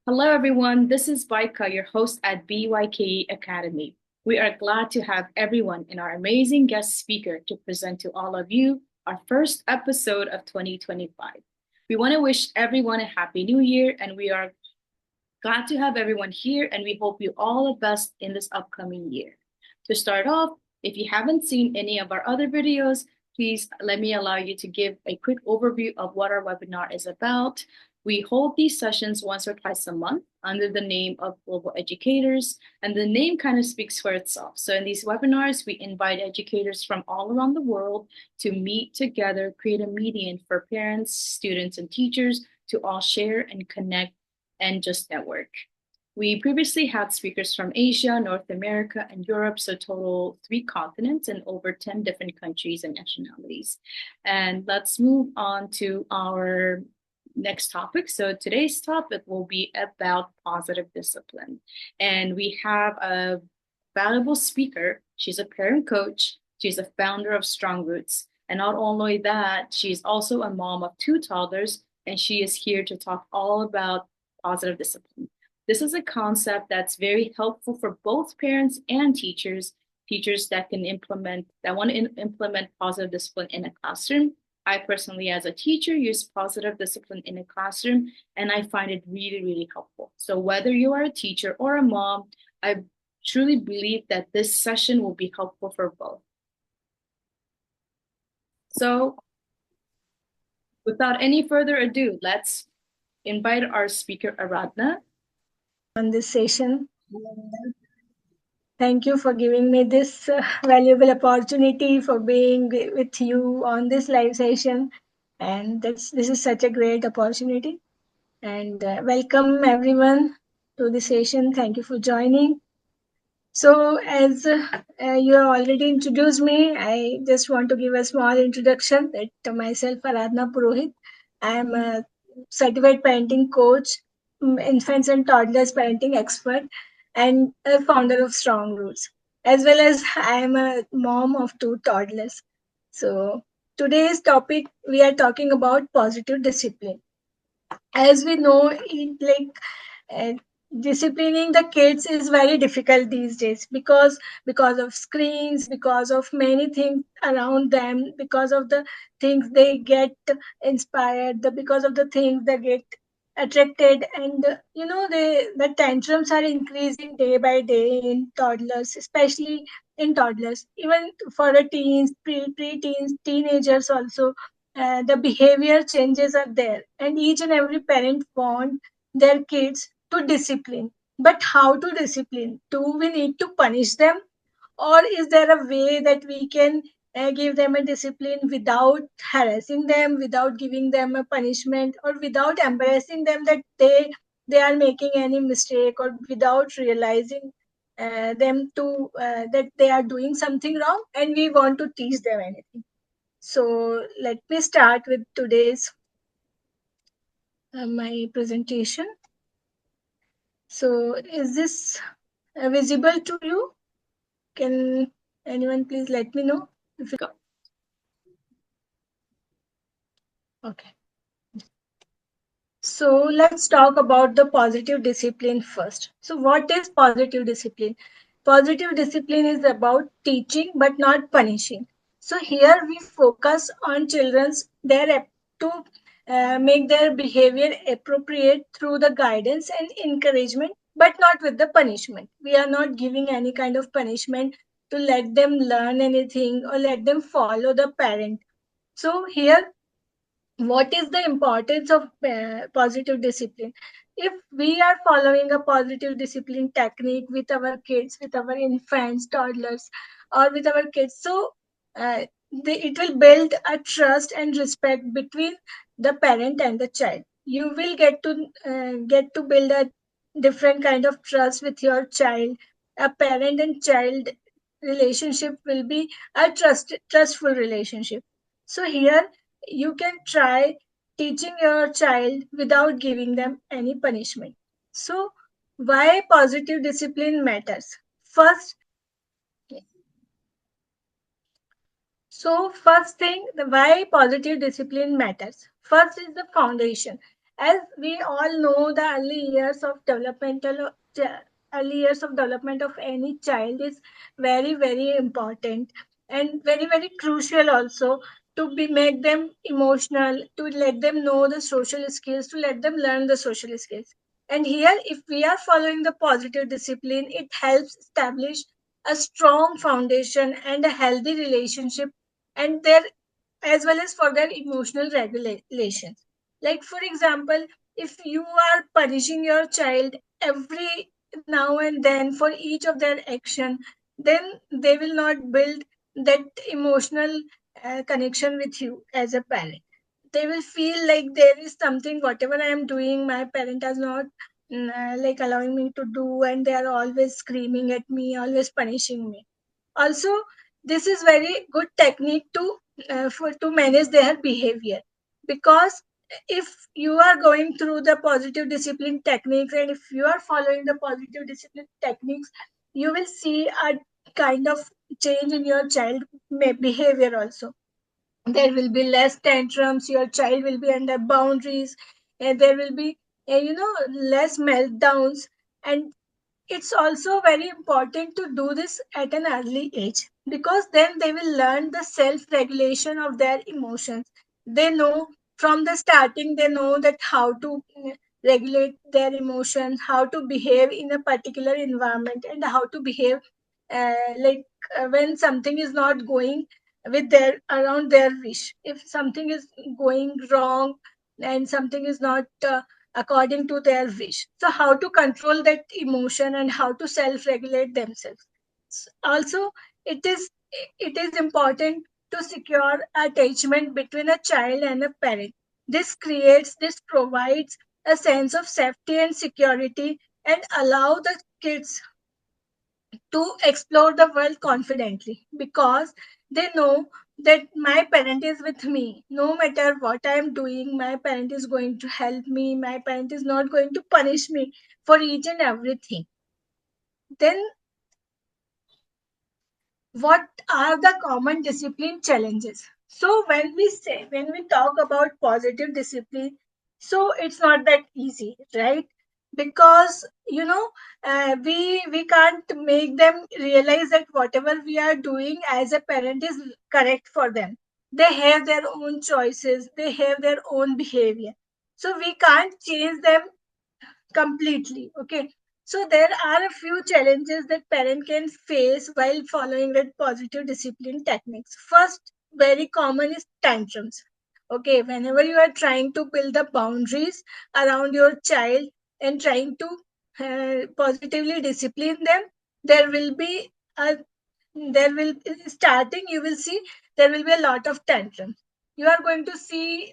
Hello, everyone. This is Bayka, your host at BYK Academy. We are glad to have everyone and our amazing guest speaker to present to all of you our first episode of 2025. We want to wish everyone a happy new year, and we are glad to have everyone here, and we hope you all the best in this upcoming year. To start off, if you haven't seen any of our other videos, please let me allow you to give a quick overview of what our webinar is about. We hold these sessions once or twice a month under the name of Global Educators, and the name kind of speaks for itself. So in these webinars, we invite educators from all around the world to meet together, create a median for parents, students, and teachers to all share and connect and just network. We previously had speakers from Asia, North America, and Europe, so total 3 continents and over 10 different countries and nationalities. And let's move on to our next topic. So today's topic will be about positive discipline. And we have a valuable speaker. She's a parent coach. She's a founder of Strong Roots. And not only that, she's also a mom of 2 toddlers, and she is here to talk all about positive discipline. This is a concept that's very helpful for both parents and teachers that can that want to implement positive discipline in a classroom. I personally, as a teacher, use positive discipline in a classroom, and I find it really, really helpful. So whether you are a teacher or a mom, I truly believe that this session will be helpful for both. So without any further ado, let's invite our speaker, Aradhana. On this session. Thank you for giving me this valuable opportunity for being with you on this live session. And this is such a great opportunity. And welcome everyone to the session. Thank you for joining. So, as you have already introduced me, I just want to give a small introduction that myself, Aradhana Purohit. I am a certified parenting coach, infants and toddlers parenting expert, and a founder of Strong Roots. As well as I am a mom of 2 toddlers. So, today's topic we are talking about positive discipline. As we know, uh, disciplining the kids is very difficult these days because of screens, because of many things around them, because of the things they get inspired, because of the things they get attracted, and the tantrums are increasing day by day in toddlers, especially in toddlers, even for the teens, pre-teens, teenagers also. The behavior changes are there, and each and every parent want their kids to discipline. But how to discipline? Do we need to punish them, or is there a way that we can give them a discipline without harassing them, without giving them a punishment, or without embarrassing them that they are making any mistake, or without realizing them to that they are doing something wrong, and we want to teach them anything? So let me start with today's my presentation. So is this visible to you? Can anyone please let me know? Go. Okay. So let's talk about the positive discipline first. So what is positive discipline? Positive discipline is about teaching but not punishing. So here we focus on children's to make their behavior appropriate through the guidance and encouragement, but not with the punishment. We are not giving any kind of punishment to let them learn anything or let them follow the parent. So here, what is the importance of positive discipline? If we are following a positive discipline technique with our kids, with our infants, toddlers, or with our kids, so it will build a trust and respect between the parent and the child. You will get to build a different kind of trust with your child. A parent and child relationship will be a trustful relationship. So here you can try teaching your child without giving them any punishment. So, why positive discipline matters? First, first thing, the why positive discipline matters. First is the foundation. As we all know, the early years of development of any child is very, very important and very, very crucial also, to be make them emotional, to let them know the social skills, to let them learn the social skills. And here, if we are following the positive discipline, it helps establish a strong foundation and a healthy relationship, and their as well as for their emotional regulation. Like, for example, if you are punishing your child every now and then for each of their action, then they will not build that emotional connection with you as a parent. They will feel like there is something, whatever I am doing, my parent is not like allowing me to do, and they are always screaming at me, always punishing me. Also, this is very good technique to manage their behavior, because if you are going through the positive discipline techniques, and if you are following the positive discipline techniques, you will see a kind of change in your child behavior also. There will be less tantrums, your child will be under boundaries, and there will be less meltdowns. And it's also very important to do this at an early age, because then they will learn the self regulation of their emotions. They know from the starting, they know that how to regulate their emotions, how to behave in a particular environment, and how to behave like when something is not going with their around their wish. If something is going wrong and something is not according to their wish, so how to control that emotion and how to self regulate themselves. Also, it is it is important to secure attachment between a child and a parent. This provides a sense of safety and security, and allow the kids to explore the world confidently, because they know that my parent is with me. No matter what I am doing, my parent is going to help me. My parent is not going to punish me for each and everything. Then, what are the common discipline challenges? So when we talk about positive discipline, so it's not that easy, right? Because we can't make them realize that whatever we are doing as a parent is correct for them. They have their own choices, they have their own behavior, so we can't change them completely. Okay, so there are a few challenges that parent can face while following that positive discipline techniques. First, very common is tantrums. Okay, whenever you are trying to build the boundaries around your child and trying to positively discipline them, there will be a there will starting you will see there will be a lot of tantrums. You are going to see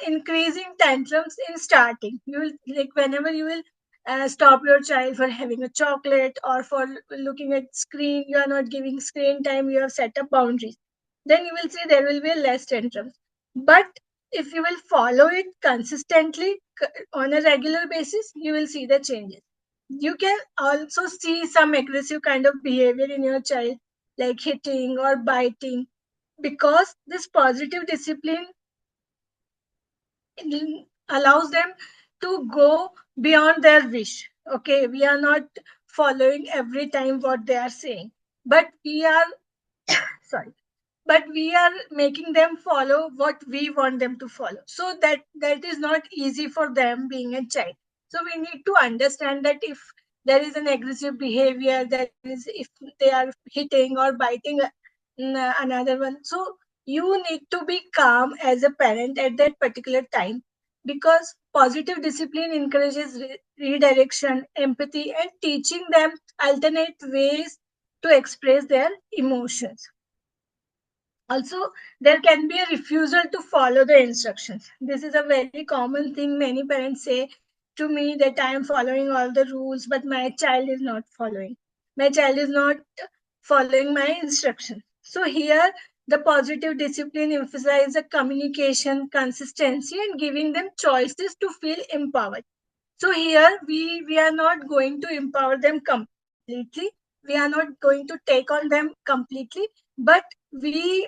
increasing tantrums in starting. You will, like, whenever you will stop your child for having a chocolate or for looking at screen, you are not giving screen time, you have set up boundaries, then you will see there will be less tantrums. But if you will follow it consistently, on a regular basis, you will see the changes. You can also see some aggressive kind of behavior in your child, like hitting or biting, because this positive discipline allows them to go beyond their wish. Okay, we are not following every time what they are saying, but we are sorry, but we are making them follow what we want them to follow, so that is not easy for them being a child. So we need to understand that if there is an aggressive behavior, there is, if they are hitting or biting another one, so you need to be calm as a parent at that particular time, because positive discipline encourages redirection, empathy, and teaching them alternate ways to express their emotions. Also, there can be a refusal to follow the instructions. This is a very common thing. Many parents say to me that I am following all the rules, but my child is not following. My child is not following my instruction. So here, the positive discipline emphasizes the communication, consistency, and giving them choices to feel empowered. So here we are not going to empower them completely. We are not going to take on them completely, but we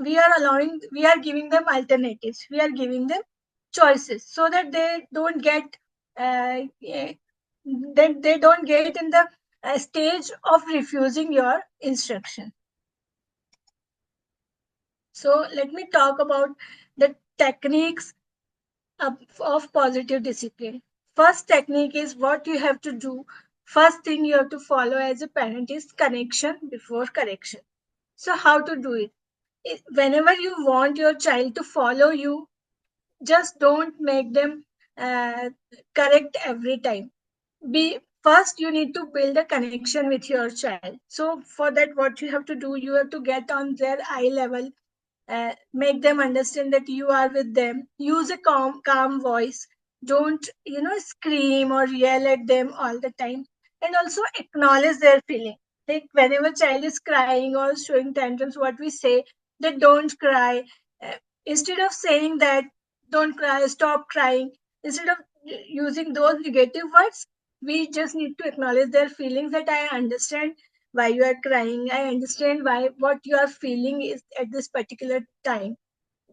we are giving them alternatives. We are giving them choices, so that eh, they don't get in the stage of refusing your instruction. So let me talk about the techniques of positive discipline. First technique is what you have to do. First thing you have to follow as a parent is connection before correction. So how to do it? Whenever you want your child to follow you, just don't make them uh, correct every time. Be first, you need to build a connection with your child. So for that, what you have to do, you have to get on their eye level, make them understand that you are with them. Use a calm voice. Don't scream or yell at them all the time. And also acknowledge their feeling. Like whenever child is crying or showing tantrums, what we say, that don't cry. uh, Instead of saying that don't cry, stop crying, instead of using those negative words, we just need to acknowledge their feelings, that I understand why you are crying, I understand why what you are feeling is at this particular time.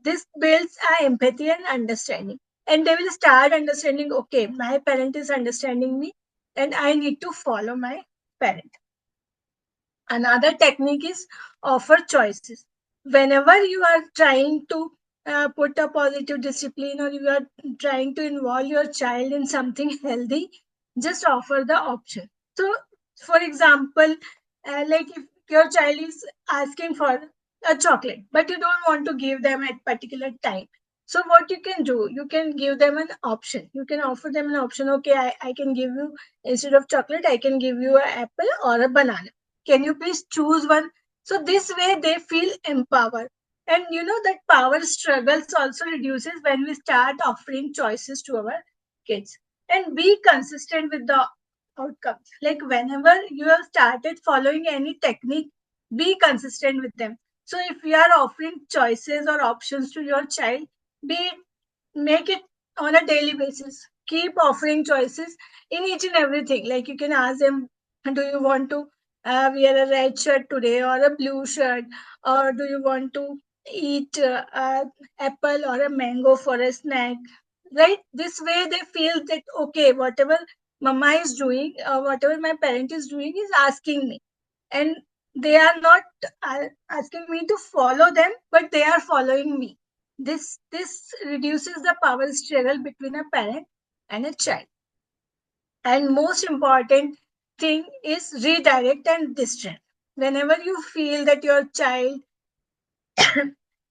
This builds our empathy and understanding, and they will start understanding, okay, my parent is understanding me and I need to follow my parent. Another technique is offer choices. Whenever you are trying to put a positive discipline, or you are trying to involve your child in something healthy, just offer the option. So, for example, like if your child is asking for a chocolate, but you don't want to give them at particular time. So what you can do, you can give them an option. You can offer them an option. Okay, I can give you, instead of chocolate, I can give you an apple or a banana. Can you please choose one? So this way they feel empowered. And you know that power struggles also reduces when we start offering choices to our kids. And be consistent with the outcomes. Like whenever you have started following any technique, be consistent with them. So if you are offering choices or options to your child, be make it on a daily basis. Keep offering choices in each and everything. Like you can ask them, do you want to wear a red shirt today or a blue shirt, or do you want to eat apple or a mango for a snack? Right? This way they feel that okay, whatever mama is doing, or whatever my parent is doing, is asking me, and they are not asking me to follow them, but they are following me. This reduces the power struggle between a parent and a child. And most important thing is redirect and distract. Whenever you feel that your child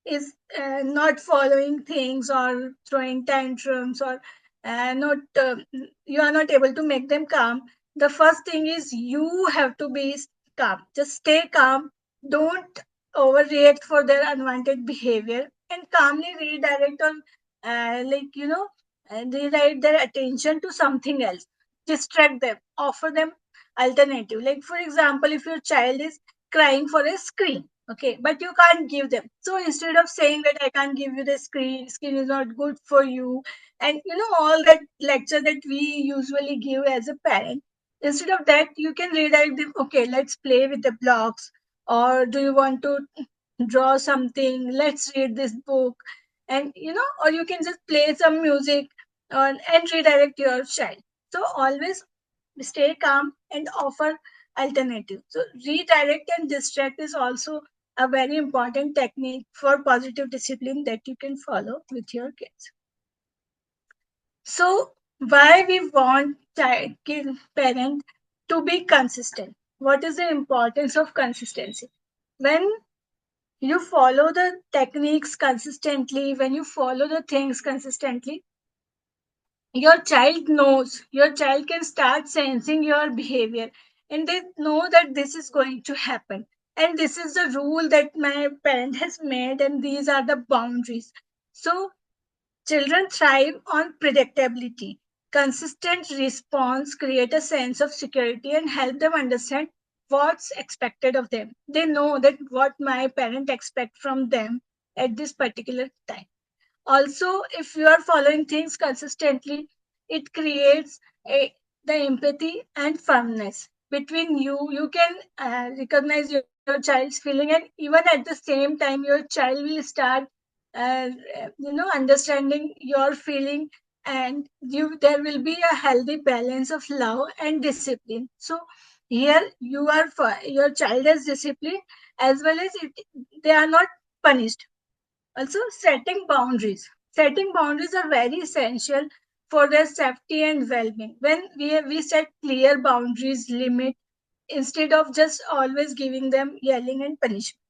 is not following things or throwing tantrums, or not you are not able to make them calm, the first thing is you have to be calm. Just stay calm. Don't overreact for their unwanted behavior, and calmly redirect on redirect their attention to something else. Distract them, offer them alternative. Like for example, if your child is crying for a screen, okay, but you can't give them. So instead of saying that I can't give you the screen is not good for you, and all that lecture that we usually give as a parent, instead of that, you can redirect them. Okay, let's play with the blocks, or do you want to draw something? Let's read this book, and or you can just play some music and redirect your child. So always stay calm and offer alternative. So redirect and distract is also a very important technique for positive discipline that you can follow with your kids. So why we want kid parent to be consistent? What is the importance of consistency? When you follow the techniques consistently, when you follow the things consistently, your child knows, your child can start sensing your behavior, and they know that this is going to happen, and this is the rule that my parent has made, and these are the boundaries. So children thrive on predictability. Consistent response create a sense of security and help them understand what's expected of them. They know that what my parent expect from them at this particular time. Also, if you are following things consistently, it creates the empathy and firmness between you. You can recognize your child's feeling, and even at the same time, your child will start understanding your feeling, and there will be a healthy balance of love and discipline. So here you are for your child is disciplined, as well as they are not punished. Also, setting boundaries are very essential for their safety and well-being. When we set clear boundaries, limit, instead of just always giving them yelling and punishment.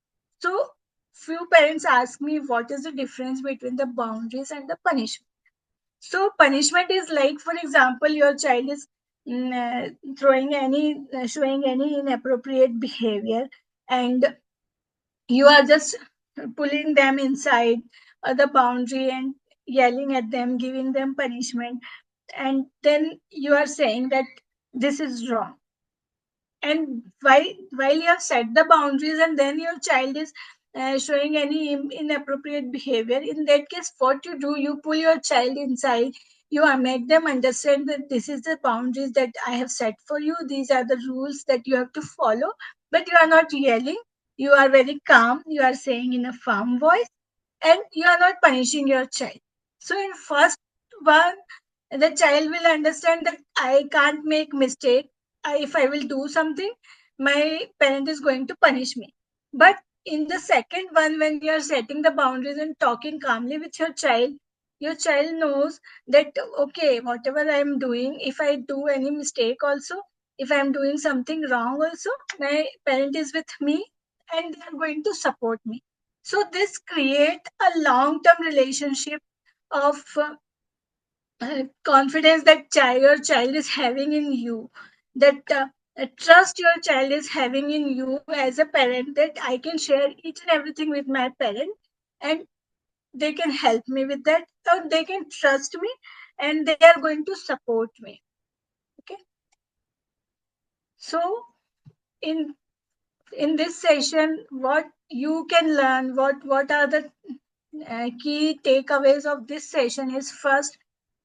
So few parents ask me, what is the difference between the boundaries and the punishment? So punishment is like, for example, your child is showing any inappropriate behavior, and you are just pulling them inside the boundary and yelling at them, giving them punishment, and then you are saying that this is wrong. And while you have set the boundaries and then your child is showing any inappropriate behavior, in that case what you do, you pull your child inside, you make them understand that this is the boundaries that I have set for you, these are the rules that you have to follow, but you are not yelling, you are very calm, you are saying in a firm voice, and you are not punishing your child. So in first one, the child will understand that I can't make mistake. If I will do something, my parent is going to punish me. But in the second one, when you are setting the boundaries and talking calmly with your child knows that okay, whatever I am doing, if I do any mistake also, if I am doing something wrong also, my parent is with me and they are going to support me. So this create a long term relationship of confidence that your child is having in you, that trust your child is having in you as a parent, that I can share each and everything with my parent, and they can help me with that, or they can trust me, and they are going to support me. Okay, so in this session, what you can learn, what are the key takeaways of this session is: first,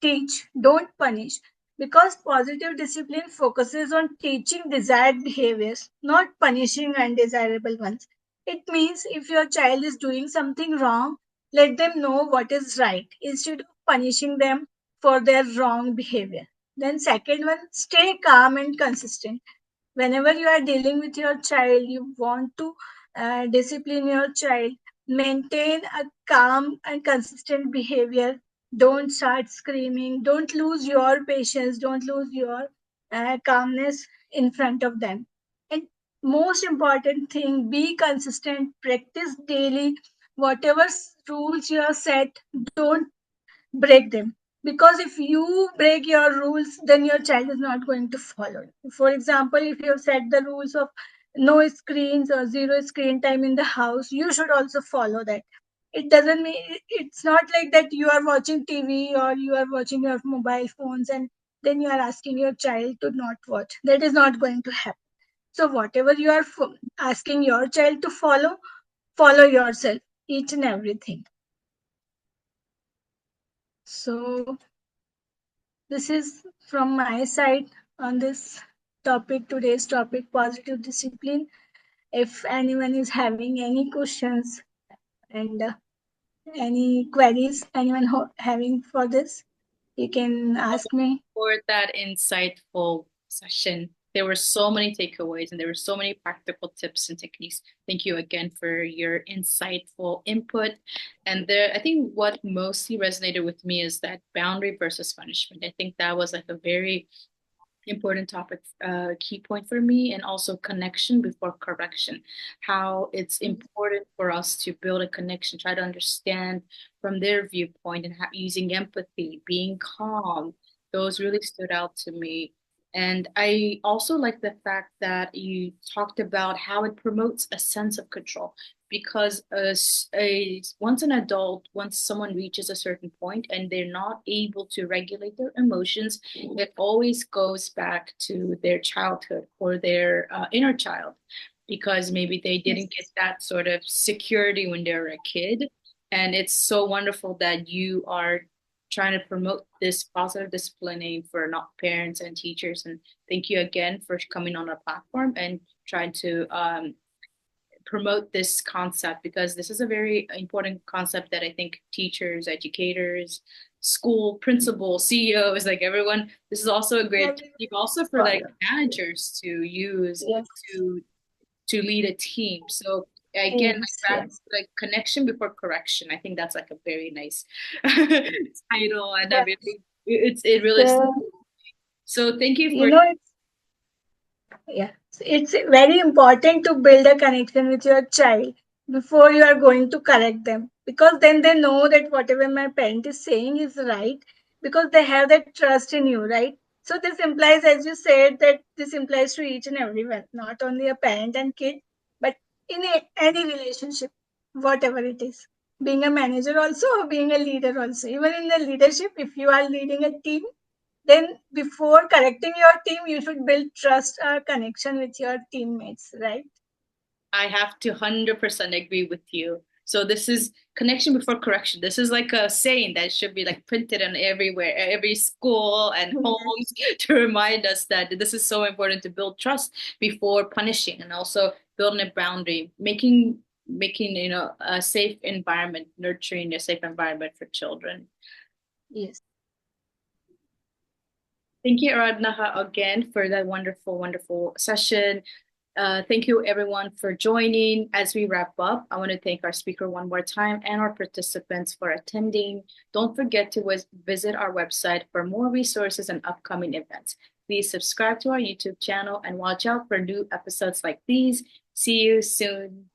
teach, don't punish. Because positive discipline focuses on teaching desired behaviors, not punishing undesirable ones. It means if your child is doing something wrong, let them know what is right instead of punishing them for their wrong behavior. Then, second one, stay calm and consistent. Whenever you are dealing with your child, you want to discipline your child, maintain a calm and consistent behavior. Don't start screaming, don't lose your patience, don't lose your calmness in front of them. And most important thing, be consistent, practice daily. Whatever rules you have set, don't break them, because if you break your rules, then your child is not going to follow. For example, if you have set the rules of no screens or zero screen time in the house, you should also follow that. It doesn't mean, it's not like that you are watching TV or you are watching your mobile phones and then you are asking your child to not watch. That is not going to happen. So whatever you are asking your child to follow, follow yourself, each and everything. So this is from my side on this topic, today's topic, positive discipline. If anyone is having any questions and any queries, anyone having for this, you can ask me. For that insightful session. There were so many takeaways and there were so many practical tips and techniques. Thank you again for your insightful input. And I think what mostly resonated with me is that boundary versus punishment. I think that was like a very important topic, key point for me, and also connection before correction. How it's important for us to build a connection, try to understand from their viewpoint, and using empathy, being calm. Those really stood out to me. And I also like the fact that you talked about how it promotes a sense of control. Because once an adult, once someone reaches a certain point and they're not able to regulate their emotions, it always goes back to their childhood or their inner child, because maybe they didn't get that sort of security when they were a kid. And it's so wonderful that you are trying to promote this positive disciplining for not parents and teachers. And thank you again for coming on our platform and trying to promote this concept because this is a very important concept that I think teachers, educators, school principals, CEOs, like everyone, this is also a great Everyone technique also for like follow. managers to use Yes, to to lead a team. So again, teams. like back Yes, like connection before correction. I think that's like a very nice title, and I yes. really it really is. So So thank you you for. know, yeah, it's very important to build a connection with your child before you are going to correct them, because then they know that whatever my parent is saying is right, because they have that trust in you, right? So this implies, as you said, that this implies to each and everyone, not only a parent and kid, but in any relationship, whatever it is. Being a manager also, or being a leader also. Even in the leadership, if you are leading a team, then before correcting your team, you should build trust or connection with your teammates, right? I have to 100% agree with you. So this is connection before correction. This is like a saying that should be like printed on everywhere, every school and Yes, homes to remind us that this is so important to build trust before punishing and also building a boundary, making a safe environment, nurturing a safe environment for children. yes. Thank you, Aradhana, again for that wonderful, wonderful session. Thank you, everyone, for joining. As we wrap up, I want to thank our speaker one more time and our participants for attending. Don't forget to visit our website for more resources and upcoming events. Please subscribe to our YouTube channel and watch out for new episodes like these. See you soon.